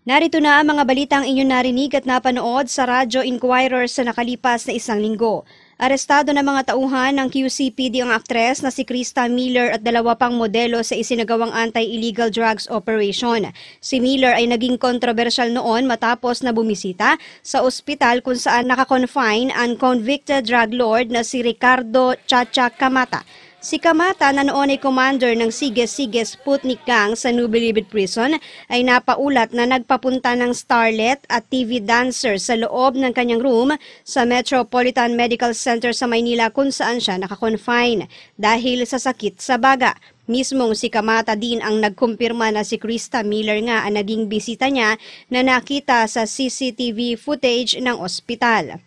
Narito na ang mga balitang inyong narinig at napanood sa Radyo Inquirer sa nakalipas na isang linggo. Arestado na mga tauhan ng QCPD ang aktres na si Krista Miller at dalawa pang modelo sa isinagawang anti-illegal drugs operation. Si Miller ay naging kontrobersyal noon matapos na bumisita sa ospital kung saan nakakonfine ang convicted drug lord na si Ricardo Chacha Camata. Si Camata na noon ay commander ng Sige-Sige Sputnik Gang sa New Bilibid Prison ay napaulat na nagpapunta ng starlet at TV dancer sa loob ng kanyang room sa Metropolitan Medical Center sa Maynila kung saan siya nakakonfine dahil sa sakit sa baga. Mismong si Camata din ang nagkumpirma na si Krista Miller nga ang naging bisita niya na nakita sa CCTV footage ng ospital.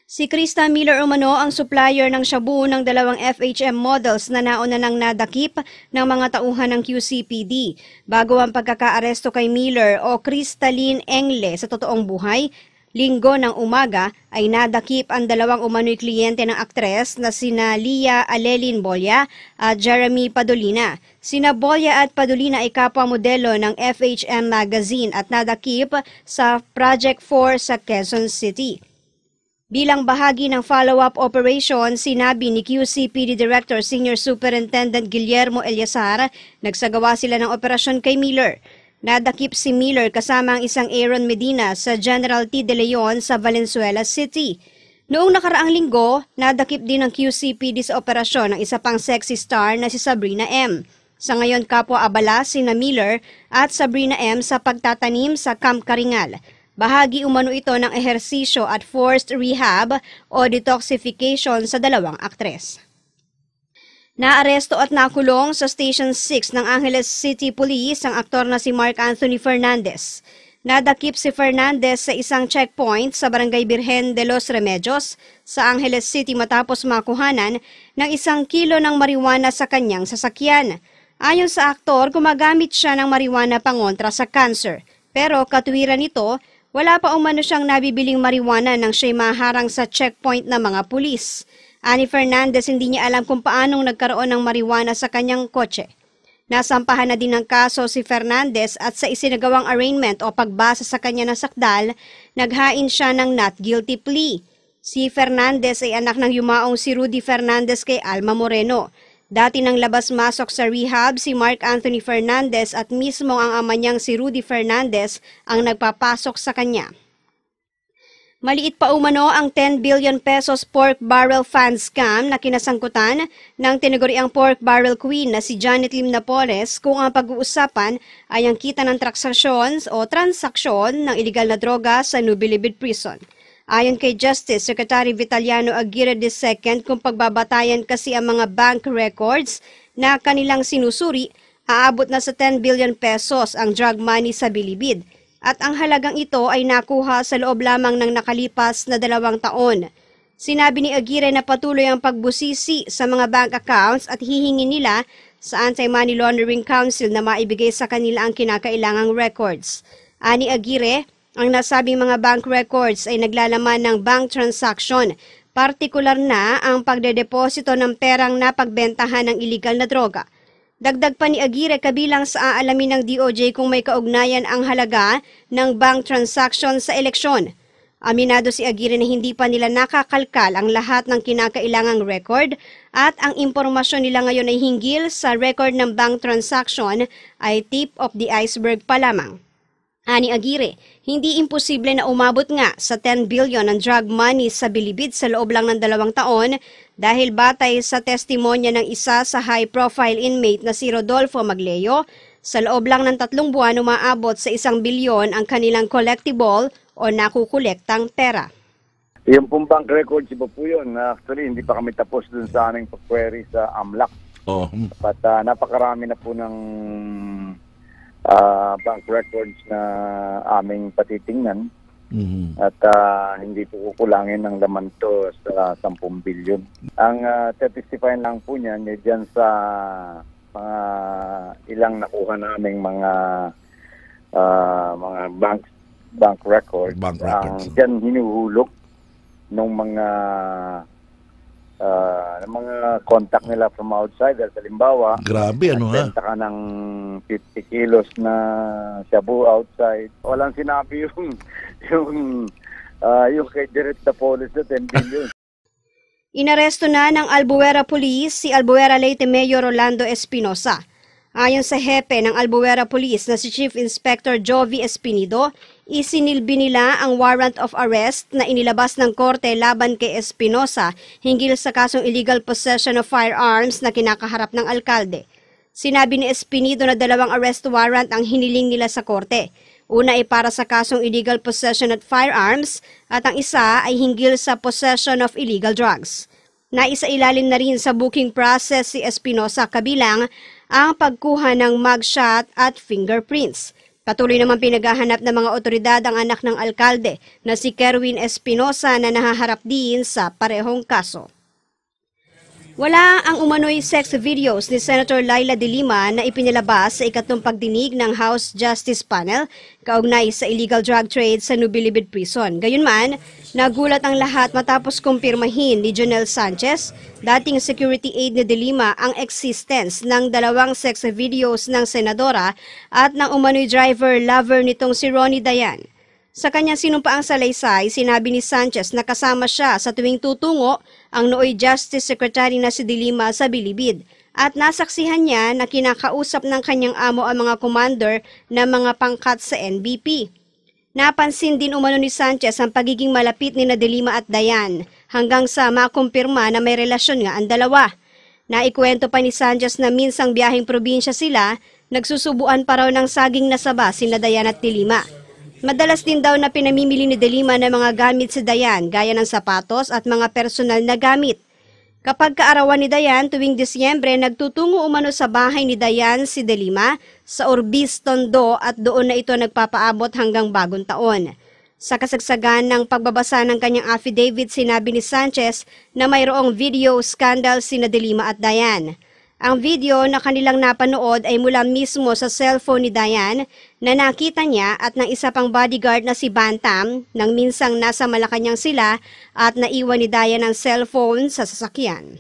Si Krista Miller umano ang supplier ng shabu ng dalawang FHM models na nauna nang nadakip ng mga tauhan ng QCPD. Bago ang pagkakaaresto kay Miller o Crystalline Engle sa totoong buhay, Linggo ng umaga ay nadakip ang dalawang umano'y kliyente ng aktres na sina Lia Alelin Bolia at Jeremy Padolina. Sina Bolia at Padolina ay kapwa modelo ng FHM magazine at nadakip sa Project 4 sa Quezon City. Bilang bahagi ng follow-up operation, sinabi ni QCPD Director Senior Superintendent Guillermo Eliazar, nagsagawa sila ng operasyon kay Miller. Nadakip si Miller kasama ang isang Aaron Medina sa General T. De Leon sa Valenzuela City. Noong nakaraang linggo, nadakip din ng QCPD sa operasyon ng isa pang sexy star na si Sabrina M. Sa ngayon kapwa-abala sina Miller at Sabrina M sa pagtatanim sa Camp Karingal. Bahagi umano ito ng ehersisyo at forced rehab o detoxification sa dalawang aktres. Naaresto at nakulong sa Station 6 ng Angeles City Police ang aktor na si Mark Anthony Fernandez. Nadakip si Fernandez sa isang checkpoint sa Barangay Birhen de los Remedios sa Angeles City matapos makuhanan ng 1 kilo ng marijuana sa kanyang sasakyan. Ayon sa aktor, gumagamit siya ng marijuana pangontra sa cancer. Pero katuwiran nito, wala pa umano siyang nabibiling marijuana nang siya'y maharang sa checkpoint ng mga pulis. Ani Fernandez, hindi niya alam kung paanong nagkaroon ng marijuana sa kanyang kotse. Nasampahan na din ng kaso si Fernandez at sa isinagawang arraignment o pagbasa sa kanya ng sakdal, naghain siya ng not guilty plea. Si Fernandez ay anak ng yumaong si Rudy Fernandez kay Alma Moreno. Dati nang labas-masok sa rehab si Mark Anthony Fernandez at mismo ang ama niyang si Rudy Fernandez ang nagpapasok sa kanya. Maliit pa umano ang 10 billion pesos pork barrel fan scam na kinasangkutan ng tinaguriang pork barrel queen na si Janet Lim Napoles kung ang pag-uusapan ay ang kita ng transaksyon ng iligal na droga sa New Bilibid Prison. Ayon kay Justice Secretary Vitaliano Aguirre II, kung pagbabatayan kasi ang mga bank records na kanilang sinusuri, aabot na sa 10 billion pesos ang drug money sa Bilibid. At ang halagang ito ay nakuha sa loob lamang ng nakalipas na 2 taon. Sinabi ni Aguirre na patuloy ang pagbusisi sa mga bank accounts at hihingi nila sa Anti-Money Laundering Council na maibigay sa kanila ang kinakailangang records. Ani Aguirre, ang nasabing mga bank records ay naglalaman ng bank transaction, partikular na ang pagdedeposito ng perang napagbentahan ng iligal na droga. Dagdag pa ni Aguirre, kabilang sa aalamin ng DOJ kung may kaugnayan ang halaga ng bank transaction sa eleksyon. Aminado si Aguirre na hindi pa nila nakakalkal ang lahat ng kinakailangang record at ang impormasyon nila ngayon ay hinggil sa record ng bank transaction ay tip of the iceberg pa lamang. Ani Aguirre, hindi imposible na umabot nga sa 10 billion ang drug money sa Bilibid sa loob lang ng 2 taon dahil batay sa testimonya ng isa sa high-profile inmate na si Rodolfo Magleo, sa loob lang ng 3 buwan umaabot sa 1 bilyon ang kanilang collectible o nakukolektang pera. Yung pong bank records, iba po yun. Actually, hindi pa kami tapos dun sa aming pag-query sa AMLAC. But napakarami na po ng bank records na aming patitingnan. At hindi po kukulangin ng laman to sa 10 bilyon. Ang testify lang po niyan dyan sa mga ilang nakuha naming mga bank records. Dyan hinuhulog ng mga ng mga contact nila from outside. Halimbawa, Grabe, ano ha? nagbenta ka ng 50 kilos na shabu outside. Walang sinabi yung kay direct na police na 10 billion. Inaresto na ng Albuera Police si Albuera Leyte Mayor Rolando Espinosa. Ayon sa hepe ng Albuera Police na si Chief Inspector Jovi Espinido, isinilbi nila ang warrant of arrest na inilabas ng korte laban kay Espinosa hinggil sa kasong illegal possession of firearms na kinakaharap ng alkalde. Sinabi ni Espinido na 2 arrest warrant ang hiniling nila sa korte. Una ay para sa kasong illegal possession of firearms at ang isa ay hinggil sa possession of illegal drugs. Naisailalim na rin sa booking process si Espinosa kabilang ang pagkuha ng mugshot at fingerprints. Patuloy naman pinaghahanap ng mga otoridad ang anak ng alkalde na si Kerwin Espinosa na nahaharap din sa parehong kaso. Wala ang umano'y sex videos ni Senator Laila de Lima na ipinilabas sa ikatlong pagdinig ng House Justice Panel kaugnay sa illegal drug trade sa Nubilibid Prison. Gayunman, nagulat ang lahat matapos kumpirmahin ni Jonel Sanchez, dating security aide ni de Lima, ang existence ng 2 sex videos ng senadora at ng umano'y driver-lover nitong si Ronnie Dayan. Sa kanyang sinumpaang salaysay, sinabi ni Sanchez na kasama siya sa tuwing tutungo ang nooy Justice Secretary na si de Lima sa Bilibid at nasaksihan niya na kinakausap ng kanyang amo ang mga commander na mga pangkat sa NBP. Napansin din umano ni Sanchez ang pagiging malapit ni na de Lima at Dayan hanggang sa makumpirma na may relasyon nga ang dalawa. Naikwento pa ni Sanchez na minsang biyaheng probinsya sila, nagsusubuan pa raw ng saging na saba sina Dayan at de Lima. Madalas din daw na pinamimili ni de Lima ng mga gamit si Dayan gaya ng sapatos at mga personal na gamit. Kapag kaarawan ni Dayan tuwing Disyembre, nagtutungo umano sa bahay ni Dayan si de Lima sa Orbis, Tondo at doon na ito nagpapaabot hanggang bagong taon. Sa kasagsagan ng pagbabasa ng kanyang affidavit, sinabi ni Sanchez na mayroong video scandal sina de Lima at Dayan. Ang video na kanilang napanood ay mula mismo sa cellphone ni Dayan na nakita niya at ng isa pang bodyguard na si Bantam nang minsang nasa Malacanang sila at naiwan ni Dayan ang cellphone sa sasakyan.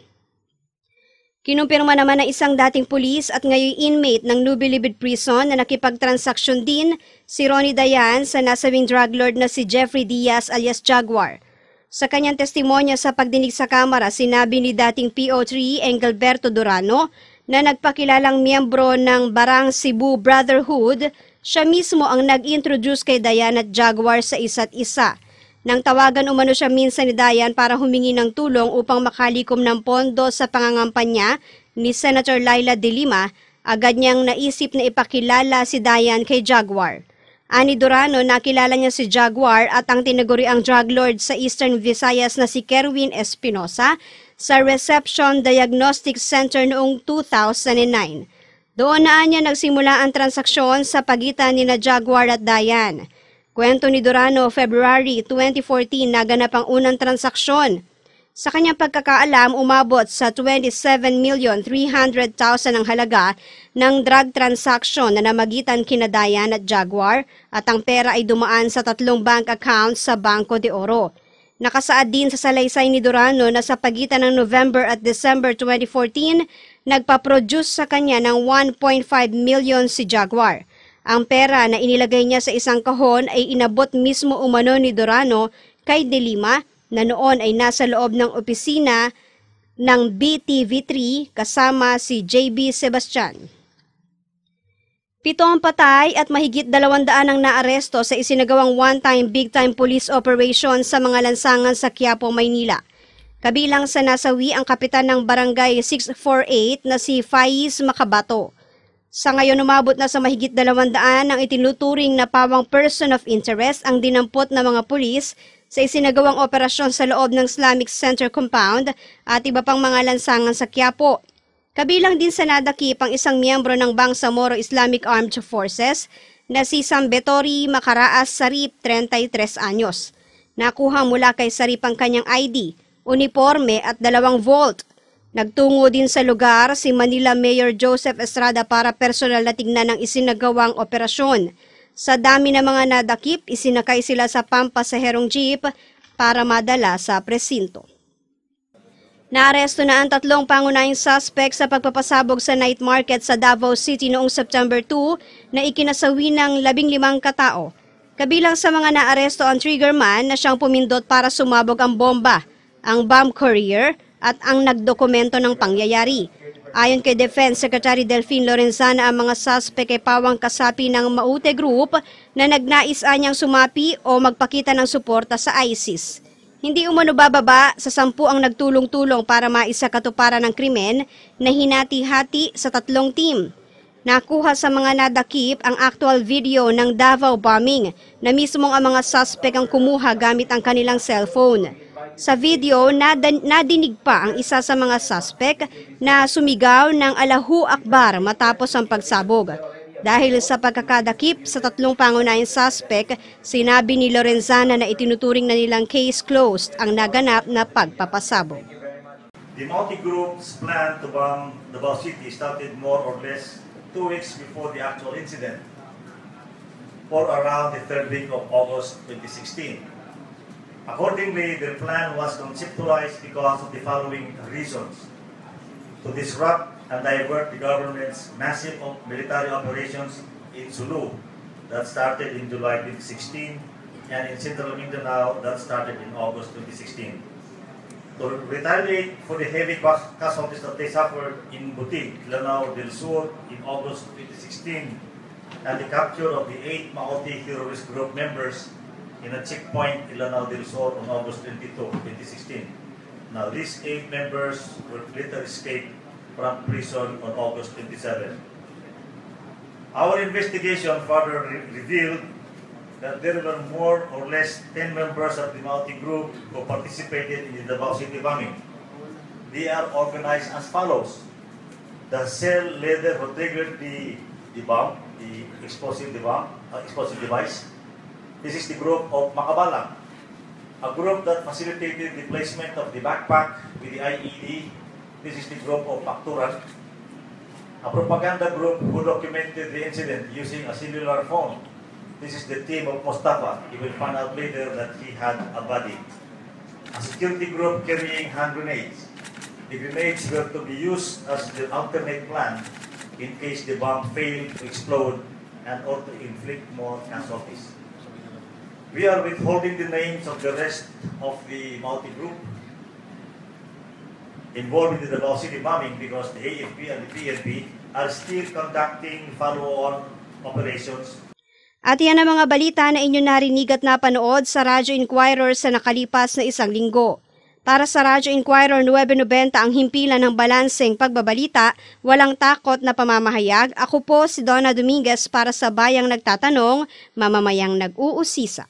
Kinumpirma naman ng isang dating pulis at ngayon inmate ng Nubilibid Prison na nakipagtransaksyon din si Ronnie Dayan sa nasabing drug lord na si Jeffrey Diaz alias Jaguar. Sa kanyang testimonya sa pagdinig sa kamera, sinabi ni dating PO3 Engelberto Durano na nagpakilalang miyembro ng Barang Cebu Brotherhood, siya mismo ang nag-introduce kay Dayan at Jaguar sa isa't isa. Nang tawagan umano siya minsan ni Dayan para humingi ng tulong upang makalikom ng pondo sa pangangampanya ni Senator Laila de Lima, agad niyang naisip na ipakilala si Dayan kay Jaguar. Ani Durano, nakilala niya si Jaguar at ang tinaguriang drug lord sa Eastern Visayas na si Kerwin Espinosa sa Reception Diagnostic Center noong 2009. Doon na niya nagsimula ang transaksyon sa pagitan ni na Jaguar at Dayan. Kwento ni Durano, February 2014 naganap ang unang transaksyon. Sa kanyang pagkakaalam, umabot sa 27,300,000 ang halaga ng drug transaction na namagitan kina Dayan at Jaguar at ang pera ay dumaan sa 3 bank accounts sa Banco de Oro. Nakasaad din sa salaysay ni Durano na sa pagitan ng November at December 2014, nagpa-produce sa kanya ng 1.5 million si Jaguar. Ang pera na inilagay niya sa isang kahon ay inabot mismo umano ni Durano kay de Lima na noon ay nasa loob ng opisina ng BTV3 kasama si JB Sebastian. 7 ang patay at mahigit 200 ang naaresto sa isinagawang one-time big-time police operation sa mga lansangan sa Quiapo, Maynila. Kabilang sa nasawi ang kapitan ng barangay 648 na si Faiz Macabato. Sa ngayon umabot na sa mahigit 200 ang itinuturing na pawang person of interest ang dinampot na mga pulis sa isinagawang operasyon sa loob ng Islamic Center Compound at iba pang mga lansangan sa Quiapo. Kabilang din sa nadakip ang isang miyembro ng Bangsamoro Islamic Armed Forces na si Sambetori Macaraas Sarip, 33 anyos. Nakuha mula kay Sarip ang kanyang ID, uniforme at 2 Volt. Nagtungo din sa lugar si Manila Mayor Joseph Estrada para personal na tignan ang isinagawang operasyon. Sa dami ng mga nadakip, isinakay sila sa pampasaherong jeep para madala sa presinto. Naaresto na ang 3 pangunahing suspect sa pagpapasabog sa night market sa Davao City noong September 2 na ikinasawi ng 15 katao. Kabilang sa mga naaresto ang triggerman na siyang pumindot para sumabog ang bomba, ang bomb courier at ang nagdokumento ng pangyayari. Ayon kay Defense Secretary Delphine Lorenzana, ang mga suspect ay pawang kasapi ng Maute Group na nagnais anyang sumapi o magpakita ng suporta sa ISIS. Hindi umano bababa sa 10 ang nagtulong-tulong para maisakatuparan ng krimen na hinati-hati sa 3 team. Nakuha sa mga nadakip ang actual video ng Davao bombing na mismong ang mga suspect ang kumuha gamit ang kanilang cellphone. Sa video, nadinig pa ang isa sa mga suspect na sumigaw ng Allahu Akbar matapos ang pagsabog. Dahil sa pagkakadakip sa 3 pangunahing suspect, sinabi ni Lorenzana na itinuturing na nilang case closed ang naganap na pagpapasabog. The multi-group's plan to bomb Davao City started more or less 2 weeks before the actual incident, or around the 3rd week of August 2016. Accordingly, their plan was conceptualized because of the following reasons: to disrupt and divert the government's massive military operations in Sulu that started in July 2016 and in Central Mindanao that started in August 2016. To retaliate for the heavy casualties that they suffered in Butig, Lanao del Sur in August 2016 and the capture of the 8 Maote terrorist group members in a checkpoint in Lanao del Sur on August 22, 2016. Now, these 8 members were later escaped from prison on August 27. Our investigation further revealed that there were more or less 10 members of the Maote group who participated in the Davao City bombing. They are organized as follows: the cell leader who triggered the bomb, the explosive device. This is the group of Makabalang, a group that facilitated the placement of the backpack with the IED. This is the group of Pakturan, a propaganda group who documented the incident using a cellular phone. This is the team of Mustafa. You will find out later that he had a body. A security group carrying hand grenades. The grenades were to be used as the alternate plan in case the bomb failed to explode and or to inflict more casualties. We are withholding the names of the rest of the Maote group involved in the Davao City bombing because the AFP and the PNP are still conducting follow-on operations. At yan ang mga balita na inyo narinig at napanood sa Radyo Inquirer sa nakalipas na 1 linggo. Para sa Radyo Inquirer 990 ang himpilan ng balanseng pagbabalita, walang takot na pamamahayag. Ako po si Donna Dominguez para sa Bayang Nagtatanong, Mamamayang Nag-uusisa.